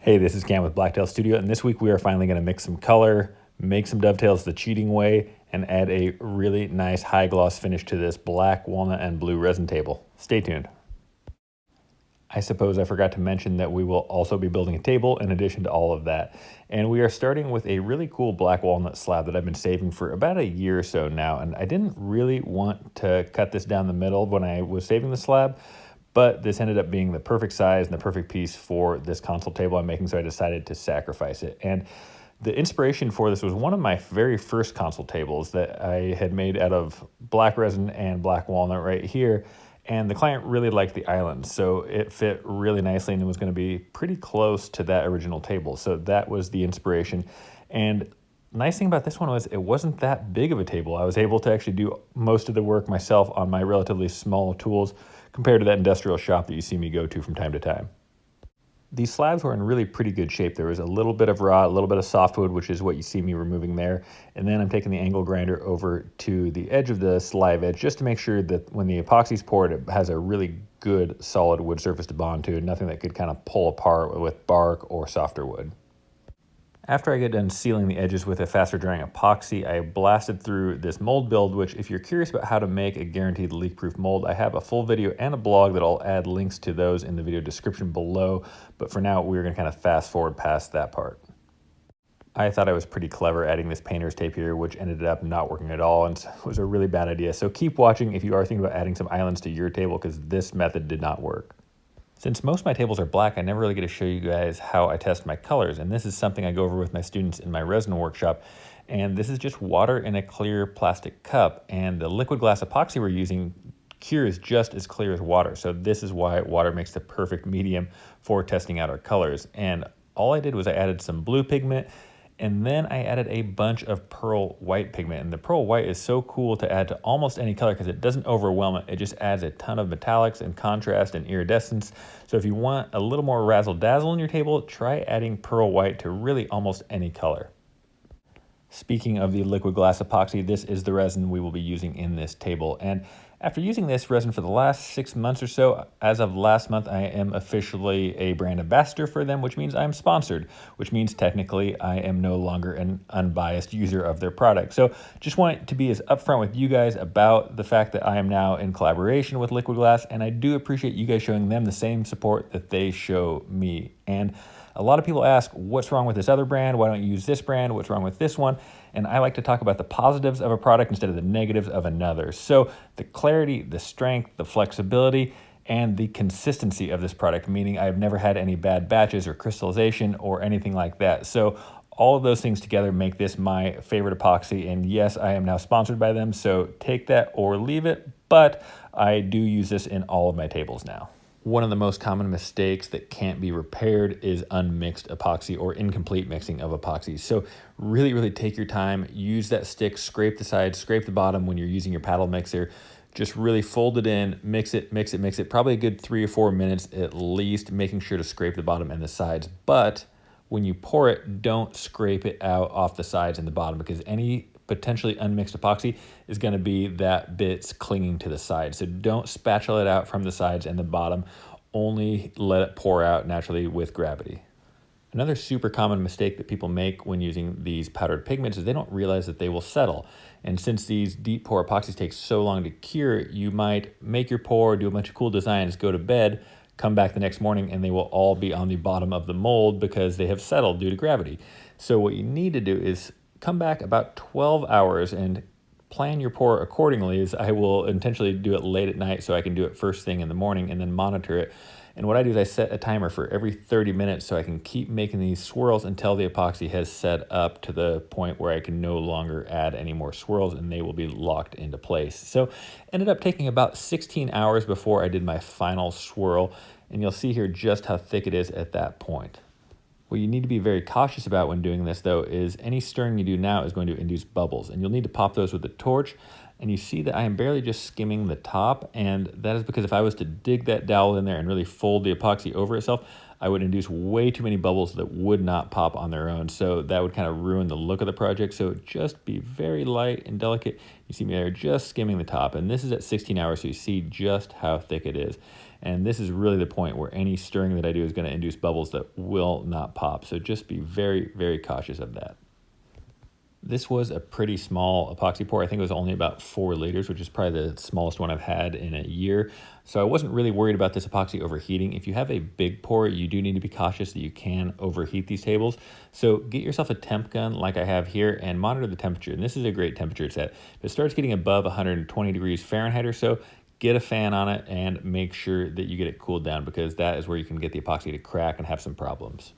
Hey, this is Cam with Blacktail Studio, and this week we are finally going to mix some color, make some dovetails the cheating way, and add a really nice high gloss finish to this black, walnut, and blue resin table. Stay tuned. I suppose I forgot to mention that we will also be building a table in addition to all of that. And we are starting with a really cool black walnut slab that I've been saving for about a year or so now. And I didn't really want to cut this down the middle when I was saving the slab, but this ended up being the perfect size and the perfect piece for this console table I'm making, so I decided to sacrifice it. And the inspiration for this was one of my very first console tables that I had made out of black resin and black walnut right here. And the client really liked the island, so it fit really nicely and it was going to be pretty close to that original table. So that was the inspiration. And nice thing about this one was it wasn't that big of a table. I was able to actually do most of the work myself on my relatively small tools compared to that industrial shop that you see me go to from time to time. These slabs were in really pretty good shape. There was a little bit of raw, a little bit of softwood, which is what you see me removing there. And then I'm taking the angle grinder over to the edge of the live edge just to make sure that when the epoxy's poured, it has a really good solid wood surface to bond to, nothing that could kind of pull apart with bark or softer wood. After I get done sealing the edges with a faster drying epoxy, I blasted through this mold build, which if you're curious about how to make a guaranteed leak-proof mold, I have a full video and a blog that I'll add links to those in the video description below. But for now, we're gonna kind of fast forward past that part. I thought I was pretty clever adding this painter's tape here, which ended up not working at all and was a really bad idea. So keep watching if you are thinking about adding some islands to your table, because this method did not work. Since most of my tables are black, I never really get to show you guys how I test my colors. And this is something I go over with my students in my resin workshop. And this is just water in a clear plastic cup. And the liquid glass epoxy we're using cures just as clear as water. So this is why water makes the perfect medium for testing out our colors. And all I did was I added some blue pigment, and then I added a bunch of pearl white pigment. And the pearl white is so cool to add to almost any color because it doesn't overwhelm it. It just adds a ton of metallics and contrast and iridescence. So if you want a little more razzle dazzle in your table, try adding pearl white to really almost any color. Speaking of the liquid glass epoxy, this is the resin we will be using in this table. And after using this resin for the last 6 months or so, as of last month, I am officially a brand ambassador for them, which means I'm sponsored, which means technically I am no longer an unbiased user of their product. So just want to be as upfront with you guys about the fact that I am now in collaboration with Liquid Glass, and I do appreciate you guys showing them the same support that they show me. And a lot of people ask, what's wrong with this other brand? Why don't you use this brand? What's wrong with this one? And I like to talk about the positives of a product instead of the negatives of another. So the clarity, the strength, the flexibility, and the consistency of this product, meaning I've never had any bad batches or crystallization or anything like that. So all of those things together make this my favorite epoxy. And yes, I am now sponsored by them, so take that or leave it, but I do use this in all of my tables now. One of the most common mistakes that can't be repaired is unmixed epoxy or incomplete mixing of epoxy. So really take your time, use that stick, scrape the sides, scrape the bottom when you're using your paddle mixer. Just really fold it in, mix it, probably a good 3 or 4 minutes at least, making sure to scrape the bottom and the sides. But when you pour it, don't scrape it out off the sides and the bottom, because any potentially unmixed epoxy is going to be that bits clinging to the sides. So don't spatula it out from the sides and the bottom, only let it pour out naturally with gravity. Another super common mistake that people make when using these powdered pigments is they don't realize that they will settle. And since these deep pour epoxies take so long to cure, you might make your pour, do a bunch of cool designs, go to bed, come back the next morning, and they will all be on the bottom of the mold because they have settled due to gravity. So what you need to do is come back about 12 hours and plan your pour accordingly. As I will intentionally do it late at night so I can do it first thing in the morning and then monitor it. And what I do is I set a timer for every 30 minutes so I can keep making these swirls until the epoxy has set up to the point where I can no longer add any more swirls and they will be locked into place. So ended up taking about 16 hours before I did my final swirl, and you'll see here just how thick it is at that point. What you need to be very cautious about when doing this, though, is any stirring you do now is going to induce bubbles, and you'll need to pop those with a torch. And you see that I am barely just skimming the top, and that is because if I was to dig that dowel in there and really fold the epoxy over itself, I would induce way too many bubbles that would not pop on their own. So that would kind of ruin the look of the project. So just be very light and delicate. You see me there just skimming the top, and this is at 16 hours, so you see just how thick it is. And this is really the point where any stirring that I do is going to induce bubbles that will not pop. So just be very, very cautious of that. This was a pretty small epoxy pour. I think it was only about 4 liters, which is probably the smallest one I've had in a year. So I wasn't really worried about this epoxy overheating. If you have a big pour, you do need to be cautious that you can overheat these tables. So get yourself a temp gun like I have here and monitor the temperature. And this is a great temperature set. If it starts getting above 120 degrees Fahrenheit or so, get a fan on it and make sure that you get it cooled down, because that is where you can get the epoxy to crack and have some problems.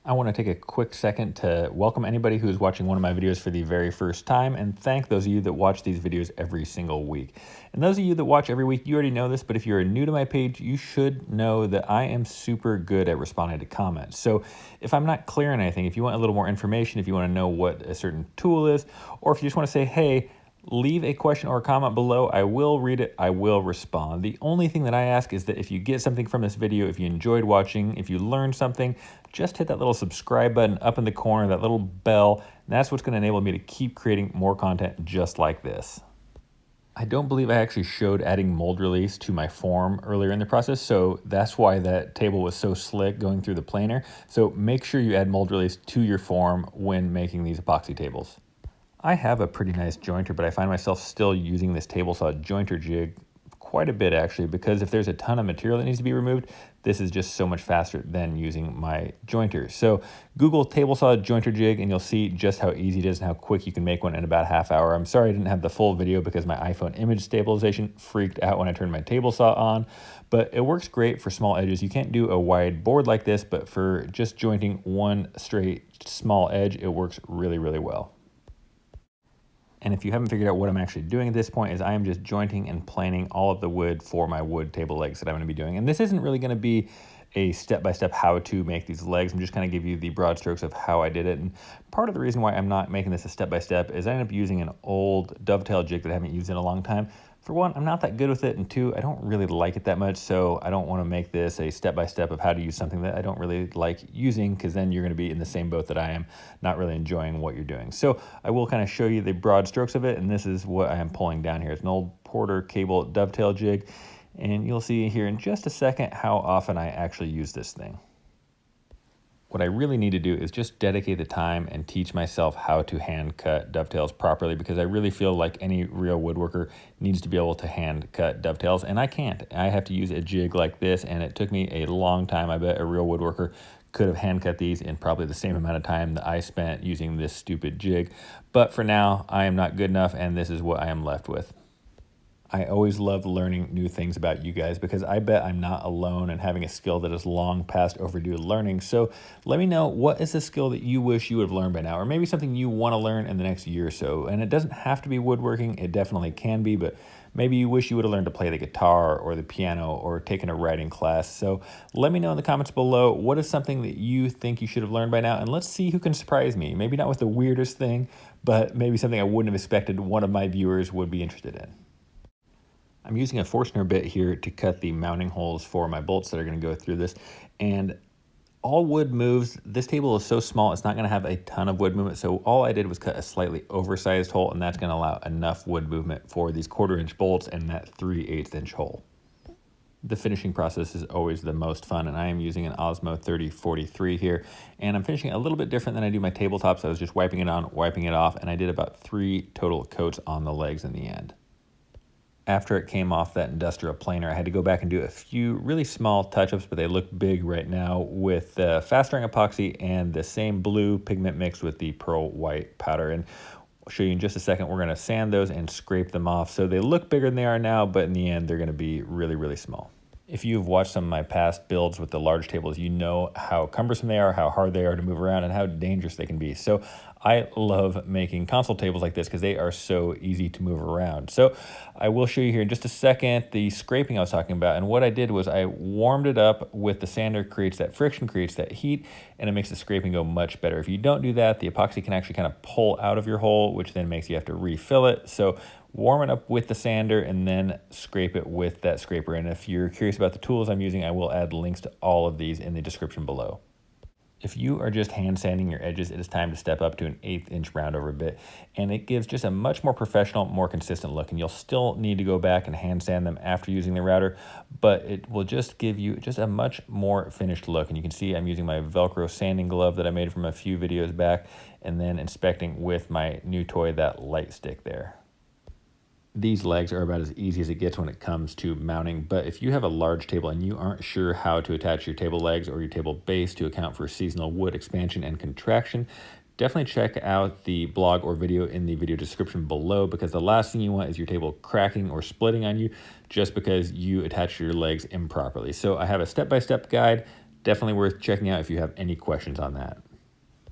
I want to take a quick second to welcome anybody who is watching one of my videos for the very first time, and thank those of you that watch these videos every single week. And those of you that watch every week, you already know this, but if you're new to my page, you should know that I am super good at responding to comments. So if I'm not clear on anything, if you want a little more information, if you want to know what a certain tool is, or if you just want to say, hey, leave a question or a comment below. I will read it. I will respond. The only thing that I ask is that if you get something from this video, if you enjoyed watching, if you learned something, just hit that little subscribe button up in the corner, that little bell. And that's what's going to enable me to keep creating more content just like this. I don't believe I actually showed adding mold release to my form earlier in the process, so that's why that table was so slick going through the planer. So make sure you add mold release to your form when making these epoxy tables. I have a pretty nice jointer, but I find myself still using this table saw jointer jig quite a bit actually, because if there's a ton of material that needs to be removed, this is just so much faster than using my jointer. So Google table saw jointer jig and you'll see just how easy it is and how quick you can make one in about a half hour. I'm sorry I didn't have the full video because my iPhone image stabilization freaked out when I turned my table saw on, but it works great for small edges. You can't do a wide board like this, but for just jointing one straight small edge, it works really, really well. And if you haven't figured out what I'm actually doing at this point, is I am just jointing and planing all of the wood for my wood table legs that I'm going to be doing. And this isn't really going to be a step-by-step how to make these legs. I'm just kind of give you the broad strokes of how I did it. And part of the reason why I'm not making this a step-by-step is I ended up using an old dovetail jig that I haven't used in a long time. For one, I'm not that good with it, and two, I don't really like it that much, so I don't want to make this a step-by-step of how to use something that I don't really like using, because then you're going to be in the same boat that I am, not really enjoying what you're doing. So I will kind of show you the broad strokes of it, and this is what I am pulling down here. It's an old Porter cable dovetail jig, and you'll see here in just a second how often I actually use this thing. What I really need to do is just dedicate the time and teach myself how to hand cut dovetails properly, because I really feel like any real woodworker needs to be able to hand cut dovetails, and I can't. I have to use a jig like this, and it took me a long time. I bet a real woodworker could have hand cut these in probably the same amount of time that I spent using this stupid jig. But for now, I am not good enough, and this is what I am left with. I always love learning new things about you guys, because I bet I'm not alone in having a skill that is long past overdue learning. So let me know, what is a skill that you wish you would have learned by now, or maybe something you want to learn in the next year or so. And it doesn't have to be woodworking. It definitely can be, but maybe you wish you would have learned to play the guitar or the piano or taken a writing class. So let me know in the comments below, what is something that you think you should have learned by now, and let's see who can surprise me. Maybe not with the weirdest thing, but maybe something I wouldn't have expected one of my viewers would be interested in. I'm using a Forstner bit here to cut the mounting holes for my bolts that are going to go through this, and all wood moves. This table is so small, it's not going to have a ton of wood movement, so all I did was cut a slightly oversized hole, and that's going to allow enough wood movement for these 1/4 inch bolts and that 3/8 inch hole. The finishing process is always the most fun, and I am using an Osmo 3043 here, and I'm finishing it a little bit different than I do my tabletops. I was just wiping it on, wiping it off, and I did about 3 total coats on the legs in the end. After it came off that industrial planer, I had to go back and do a few really small touch-ups, but they look big right now with the fast drying epoxy and the same blue pigment mixed with the pearl white powder. And I'll show you in just a second. We're going to sand those and scrape them off so they look bigger than they are now, but in the end, they're going to be really, really small. If you've watched some of my past builds with the large tables, you know how cumbersome they are, how hard they are to move around, and how dangerous they can be. So I love making console tables like this because they are so easy to move around. So I will show you here in just a second the scraping I was talking about. And what I did was I warmed it up with the sander, creates that friction, creates that heat, and it makes the scraping go much better. If you don't do that, the epoxy can actually kind of pull out of your hole, which then makes you have to refill it. So warm it up with the sander and then scrape it with that scraper. And if you're curious about the tools I'm using, I will add links to all of these in the description below. If you are just hand sanding your edges, it is time to step up to an 1/8 inch round over bit, and it gives just a much more professional, more consistent look. And you'll still need to go back and hand sand them after using the router, but it will just give you just a much more finished look. And you can see I'm using my Velcro sanding glove that I made from a few videos back, and then inspecting with my new toy, that light stick there. These legs are about as easy as it gets when it comes to mounting, but if you have a large table and you aren't sure how to attach your table legs or your table base to account for seasonal wood expansion and contraction, definitely check out the blog or video in the video description below, because the last thing you want is your table cracking or splitting on you just because you attach your legs improperly. So I have a step-by-step guide, definitely worth checking out if you have any questions on that.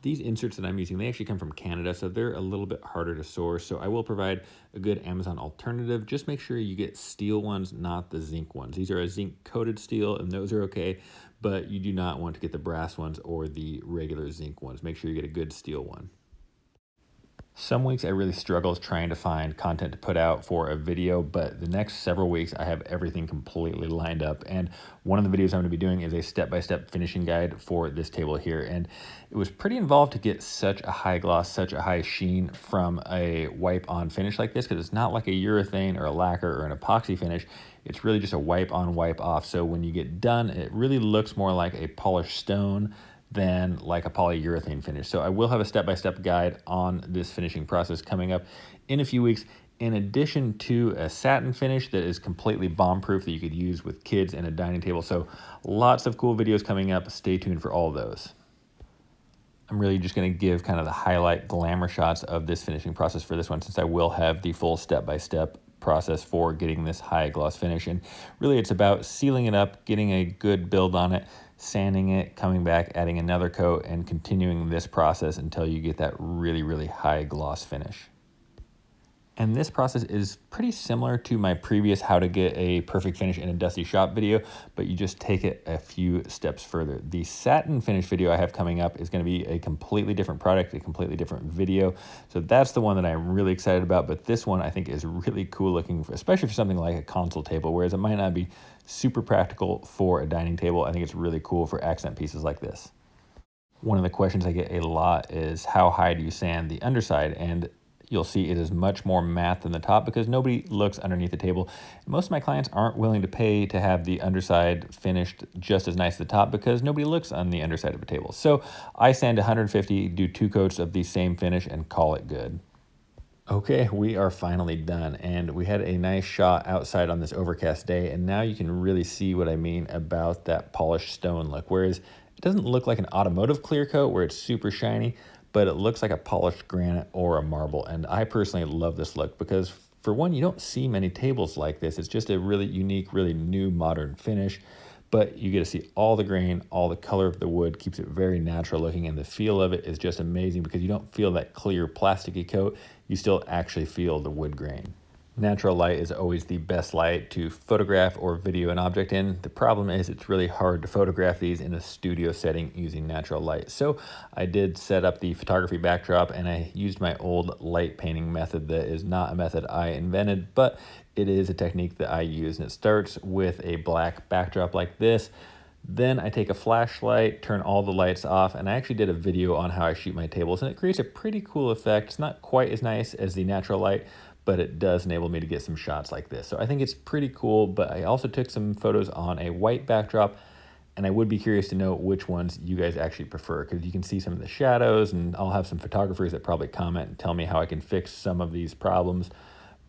These inserts that I'm using, they actually come from Canada, so they're a little bit harder to source. So I will provide a good Amazon alternative. Just make sure you get steel ones, not the zinc ones. These are a zinc coated steel, and those are okay, but you do not want to get the brass ones or the regular zinc ones. Make sure you get a good steel one. Some weeks I really struggle trying to find content to put out for a video, but the next several weeks I have everything completely lined up. And one of the videos I'm going to be doing is a step-by-step finishing guide for this table here. And it was pretty involved to get such a high gloss, such a high sheen from a wipe-on finish like this, because it's not like a urethane or a lacquer or an epoxy finish. It's really just a wipe-on, wipe-off. So when you get done, it really looks more like a polished stone than like a polyurethane finish. So I will have a step-by-step guide on this finishing process coming up in a few weeks, in addition to a satin finish that is completely bomb-proof that you could use with kids and a dining table. So lots of cool videos coming up. Stay tuned for all of those. I'm really just going to give kind of the highlight glamour shots of this finishing process for this one, since I will have the full step-by-step process for getting this high gloss finish. And really it's about sealing it up, getting a good build on it, sanding it, coming back, adding another coat, and continuing this process until you get that really, really high gloss finish. And this process is pretty similar to my previous how to get a perfect finish in a dusty shop video, but you just take it a few steps further. The satin finish video I have coming up is going to be a completely different product, a completely different video. So that's the one that I'm really excited about, but this one I think is really cool looking, especially for something like a console table, whereas it might not be super practical for a dining table. I think it's really cool for accent pieces like this. One of the questions I get a lot is, how high do you sand the underside? And you'll see it is much more matte than the top because nobody looks underneath the table. Most of my clients aren't willing to pay to have the underside finished just as nice as the top because nobody looks on the underside of a table. So I sand 150, do 2 coats of the same finish, and call it good. Okay, we are finally done, and we had a nice shot outside on this overcast day, and now you can really see what I mean about that polished stone look. Whereas it doesn't look like an automotive clear coat where it's super shiny, but it looks like a polished granite or a marble. And I personally love this look because, for one, you don't see many tables like this. It's just a really unique, really new modern finish, but you get to see all the grain, all the color of the wood, keeps it very natural looking, and the feel of it is just amazing because you don't feel that clear plasticky coat. You still actually feel the wood grain. Natural light is always the best light to photograph or video an object in. The problem is it's really hard to photograph these in a studio setting using natural light. So I did set up the photography backdrop, and I used my old light painting method that is not a method I invented, but it is a technique that I use. And it starts with a black backdrop like this. Then I take a flashlight, turn all the lights off, and I actually did a video on how I shoot my tables, and it creates a pretty cool effect. It's not quite as nice as the natural light, but it does enable me to get some shots like this. So I think it's pretty cool, but I also took some photos on a white backdrop, and I would be curious to know which ones you guys actually prefer, because you can see some of the shadows, and I'll have some photographers that probably comment and tell me how I can fix some of these problems.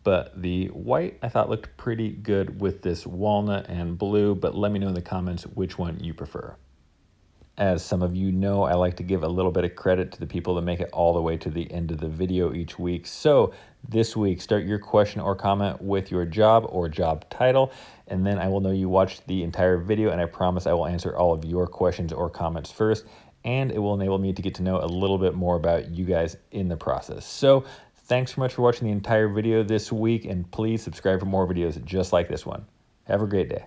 But the white I thought looked pretty good with this walnut and blue, but let me know in the comments which one you prefer. As some of you know, I like to give a little bit of credit to the people that make it all the way to the end of the video each week. So this week, start your question or comment with your job or job title, and then I will know you watched the entire video, and I promise I will answer all of your questions or comments first, and it will enable me to get to know a little bit more about you guys in the process. So thanks so much for watching the entire video this week, and please subscribe for more videos just like this one. Have a great day.